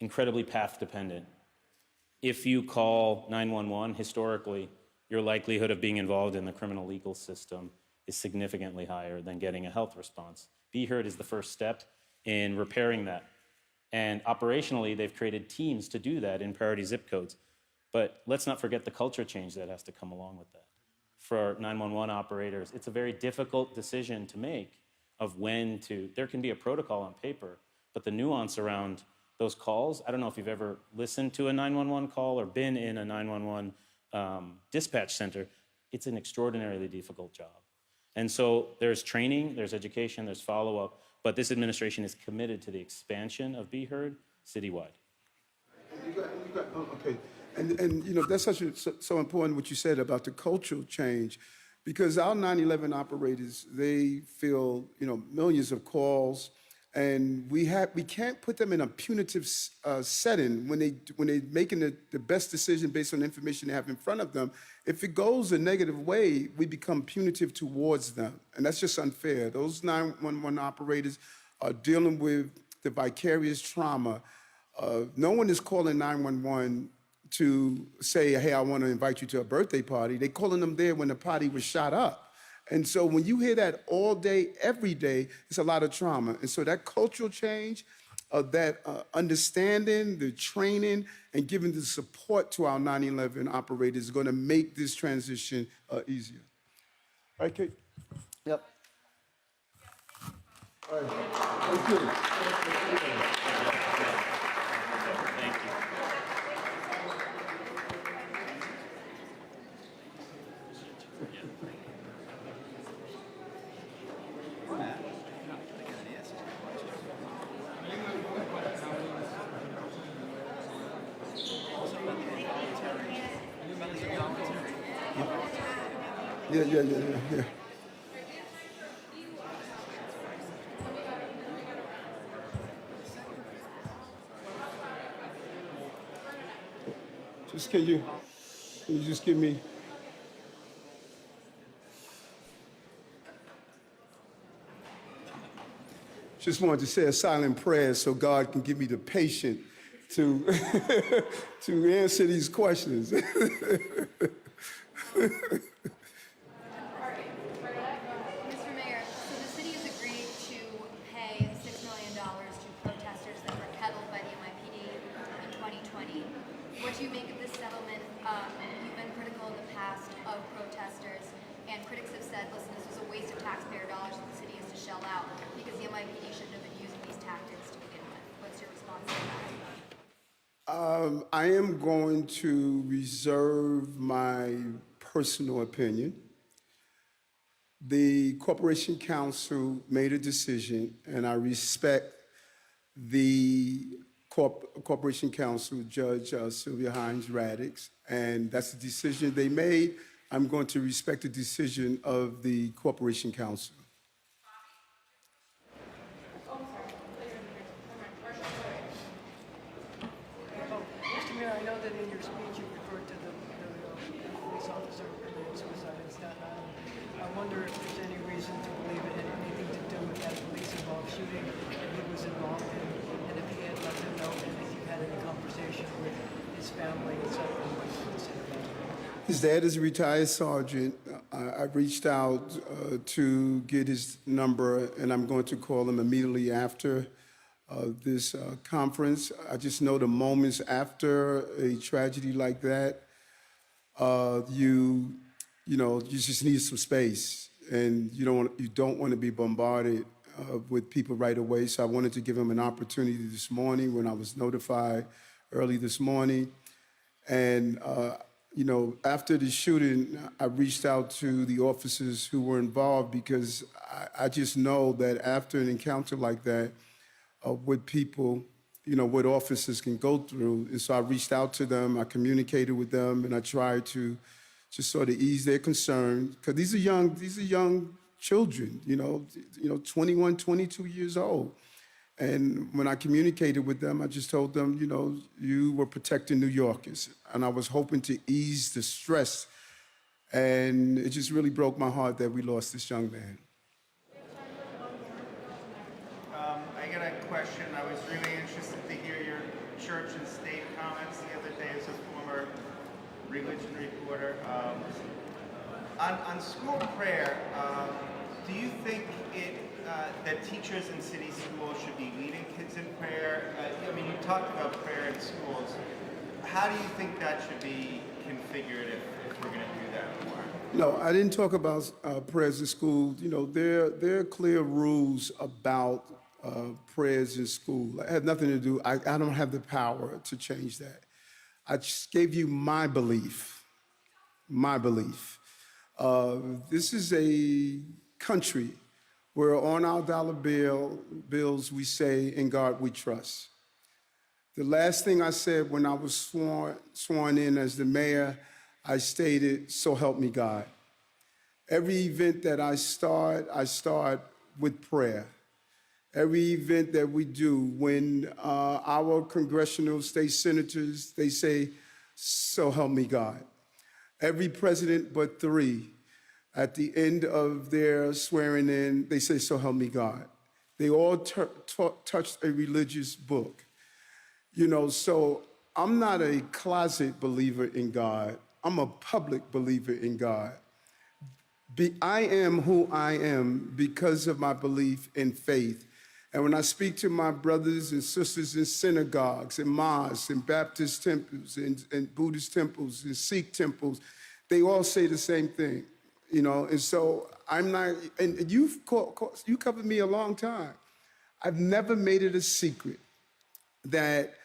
incredibly path dependent. If you call 911 historically, your likelihood of being involved in the criminal legal system is significantly higher than getting a health response. Be Heard is the first step in repairing that. And operationally, they've created teams to do that in priority zip codes. But let's not forget the culture change that has to come along with that. For 911 operators, it's a very difficult decision to make of when to, there can be a protocol on paper, but the nuance around those calls, I don't know if you've ever listened to a 911 call or been in a 911 dispatch center, it's an extraordinarily difficult job. And so there's training, there's education, there's follow-up, but this administration is committed to the expansion of Be Heard citywide. Okay. And you know, that's so important what you said about the cultural change, because our 911 operators, they feel, you know, millions of calls, and we can't put them in a punitive setting when they're making the best decision based on the information they have in front of them. If it goes a negative way, we become punitive towards them, and that's just unfair. Those 911 operators are dealing with the vicarious trauma. No one is calling 911 to say, hey, I want to invite you to a birthday party. They're calling them there when the party was shot up. And so when you hear that all day, every day, it's a lot of trauma. And so that cultural change, that understanding, the training, and giving the support to our 911 operators is going to make this transition easier. All right, Kate? Yep. All right. Thank you. Thank you. Yeah. Just can you just give me? Just wanted to say a silent prayer so God can give me the patience to to answer these questions. Mr. Mayor, so the city has agreed to pay $6 million to protesters that were kettled by the NYPD in 2020. What do you make of this settlement? You've been critical in the past of protesters, and critics have said, listen, this was a waste of taxpayer dollars that the city has to shell out because the NYPD shouldn't have been using these tactics to begin with. What's your response to that? I am going to reserve my personal opinion. The Corporation Council made a decision, and I respect the Corporation Council, Judge Sylvia Hines-Radix, and that's the decision they made. I'm going to respect the decision of the Corporation Council. Mr. Mayor, I know that in your speech you referred to the police officer committed suicide in Staten Island. I wonder if there's any reason to believe it had anything to do with that police-involved shooting that he was involved in, and if he had let them know, and if you had any conversation with his family, et cetera, what you consider that. His dad is a retired sergeant. I reached out to get his number, and I'm going to call him immediately after this conference. I just know the moments after a tragedy like that, you just need some space, and you don't want to be bombarded with people right away. So I wanted to give him an opportunity this morning when I was notified early this morning, and after the shooting, I reached out to the officers who were involved because I just know that after an encounter like that, with people, what officers can go through. And so I reached out to them, I communicated with them, and I tried to just sort of ease their concern. Because these are young children, 21, 22 years old. And when I communicated with them, I just told them, you were protecting New Yorkers. And I was hoping to ease the stress. And it just really broke my heart that we lost this young man. I got a question. I was really interested to hear your church and state comments the other day as a former religion reporter. order. On school prayer, do you think that teachers in city schools should be leading kids in prayer? I mean, you talked about prayer in schools. How do you think that should be configured if we're going to do that more? No, I didn't talk about prayers in school. You know, there are clear rules about prayers in school. It had nothing to do, I don't have the power to change that. I just gave you my belief, my belief. This is a country where on our dollar bills we say, "In God we trust." The last thing I said when I was sworn in as the mayor, I stated, "So help me God." Every event that I start with prayer. Every event that we do, when our congressional state senators, they say, "So help me God." Every president but 3, at the end of their swearing in, they say, "So help me God." They all touched a religious book. You know, so I'm not a closet believer in God. I'm a public believer in God. I am who I am because of my belief in faith. And when I speak to my brothers and sisters in synagogues and mosques and Baptist temples and Buddhist temples and Sikh temples, they all say the same thing, you know. And so I'm not, and you covered me a long time. I've never made it a secret that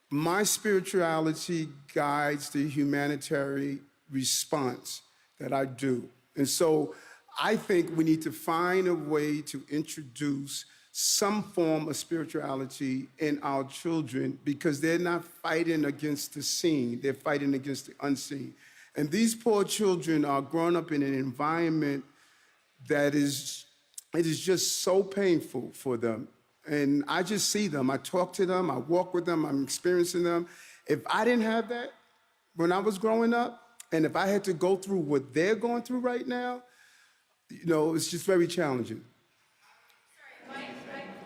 my spirituality guides the humanitarian response that I do. And so I think we need to find a way to introduce some form of spirituality in our children because they're not fighting against the seen, they're fighting against the unseen. And these poor children are growing up in an environment that is just so painful for them. And I just see them, I talk to them, I walk with them, I'm experiencing them. If I didn't have that when I was growing up, and if I had to go through what they're going through right now, you know, it's just very challenging.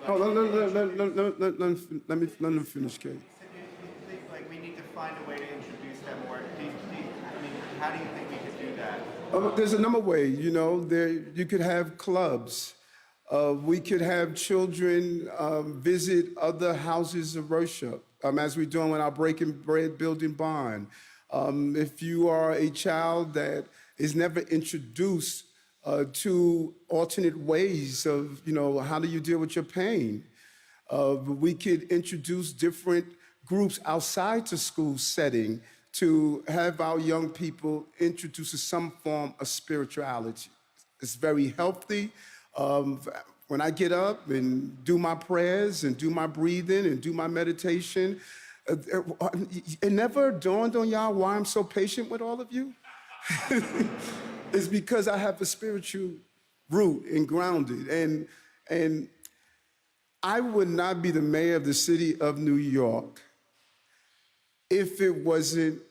Oh, let me finish, Kate. Do you think like we need to find a way to introduce that more? I mean, how do you think we could do that? There's a number of ways, you know. You could have clubs. We could have children visit other houses of worship, as we're doing with our Breaking Bread Building Bond. If you are a child that is never introduced to alternate ways of, you know, how do you deal with your pain? We could introduce different groups outside the school setting to have our young people introduced to some form of spirituality. It's very healthy. When I get up and do my prayers and do my breathing and do my meditation, it never dawned on y'all why I'm so patient with all of you. It's because I have a spiritual root and grounded. And I would not be the mayor of the city of New York if it wasn't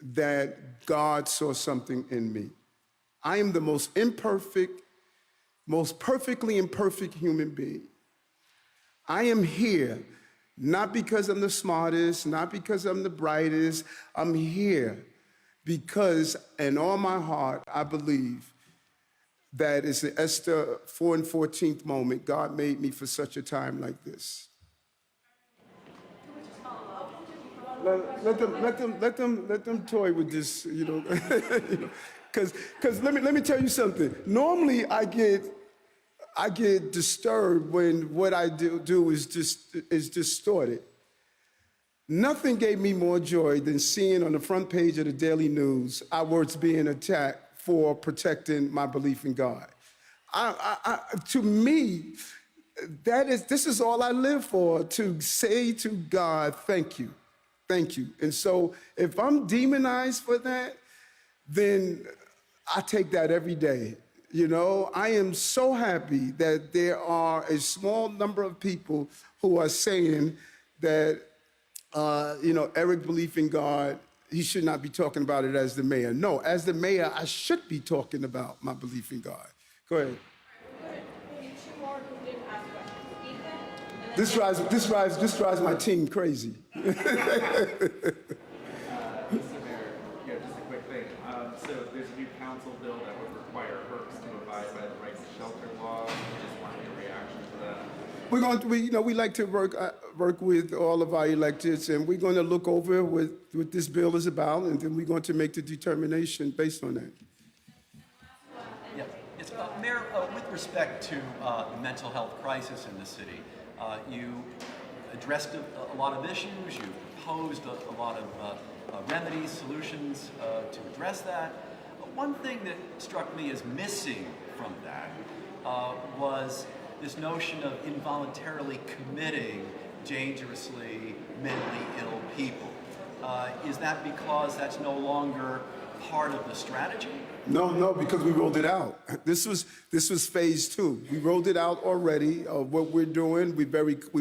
that God saw something in me. I am the most imperfect, most perfectly imperfect human being. I am here not because I'm the smartest, not because I'm the brightest. I'm here because in all my heart, I believe that it's the Esther 4 and 14th moment. God made me for such a time like this. Let them toy with this, you know, because let me tell you something. Normally, I get disturbed when what I do is distorted. Nothing gave me more joy than seeing on the front page of the Daily News our words being attacked for protecting my belief in God. To me, this is all I live for, to say to God, thank you, thank you. And so if I'm demonized for that, then I take that every day. You know, I am so happy that there are a small number of people who are saying that, you know, Eric belief in God, he should not be talking about it as the mayor. No, as the mayor, I should be talking about my belief in God. Go ahead. This drives my team crazy. Mr. Mayor, just a quick thing. So there's a new council bill that would require HERCs to abide by the right to shelter law. Just wanted your reaction to that. We're going to, we like to work with all of our electeds, and we're going to look over what this bill is about, and then we're going to make the determination based on that. Yeah. Yes, Mayor, with respect to the mental health crisis in the city, you addressed a lot of issues, you proposed a lot of remedies, solutions to address that. One thing that struck me as missing from that was this notion of involuntarily committing dangerously mentally ill people. Is that because that's no longer part of the strategy? No, because we rolled it out. This was phase 2. We rolled it out already. What we're doing, we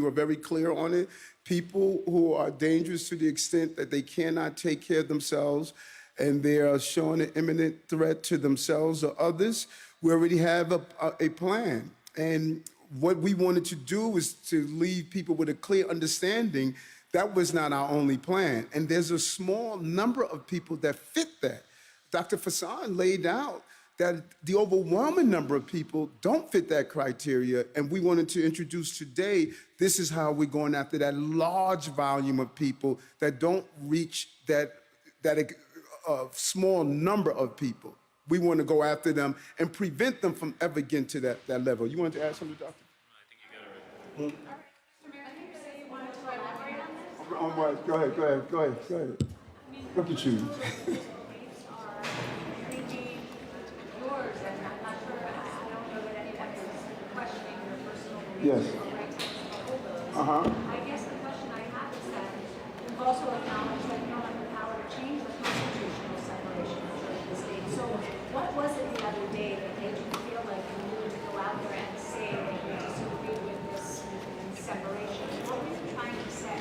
were very clear on it. People who are dangerous to the extent that they cannot take care of themselves and they are showing an imminent threat to themselves or others, we already have a plan. And what we wanted to do was to leave people with a clear understanding that was not our only plan. And there's a small number of people that fit that. Dr. Fassan laid out that the overwhelming number of people don't fit that criteria, and we wanted to introduce today, this is how we're going after that large volume of people that don't reach that small number of people. We want to go after them and prevent them from ever getting to that level. You wanted to add something, Doctor? I think you got it right. On what? Go ahead. Look at you. Yes. I guess the question I have is that you've also acknowledged that you don't have the power to change the constitutional separation of the state. So what was it the other day that made you feel like you needed to go out there and say that you disagree with this separation? What were you trying to say?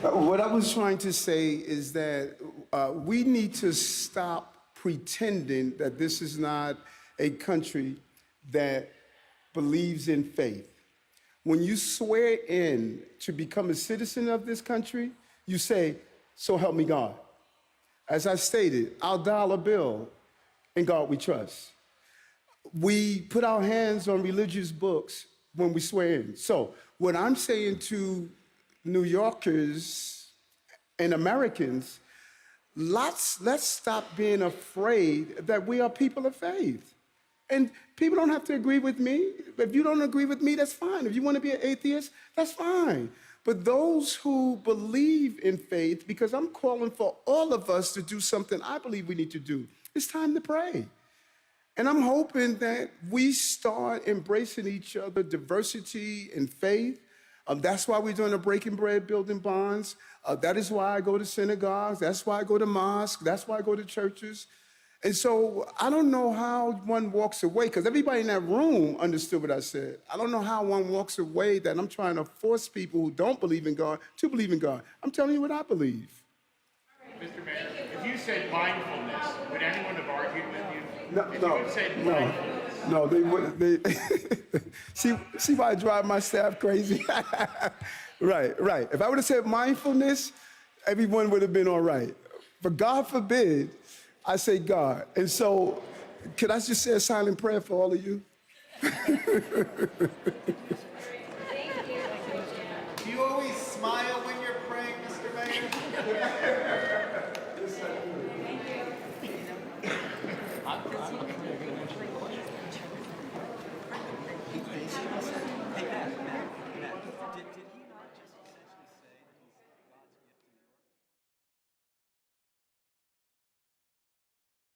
What I was trying to say is that we need to stop pretending that this is not a country that believes in faith. When you swear in to become a citizen of this country, you say, so help me God. As I stated, our dollar bill, in God we trust. We put our hands on religious books when we swear in. So what I'm saying to New Yorkers and Americans, let's stop being afraid that we are people of faith. And people don't have to agree with me. If you don't agree with me, that's fine. If you want to be an atheist, that's fine. But those who believe in faith, because I'm calling for all of us to do something I believe we need to do, it's time to pray. And I'm hoping that we start embracing each other, diversity and faith. That's why we're doing a breaking bread, building bonds. That is why I go to synagogues. That's why I go to mosques. That's why I go to churches. And so I don't know how one walks away, because everybody in that room understood what I said. I don't know how one walks away that I'm trying to force people who don't believe in God to believe in God. I'm telling you what I believe. Mr. Mayor, if you said mindfulness, would anyone have argued with you? You had said mindfulness. No, they wouldn't. See why I drive my staff crazy? Right. If I would have said mindfulness, everyone would have been all right. But God forbid, I say God. And so, could I just say a silent prayer for all of you? Do you always smile when you're praying, Mr. Mayor? I'm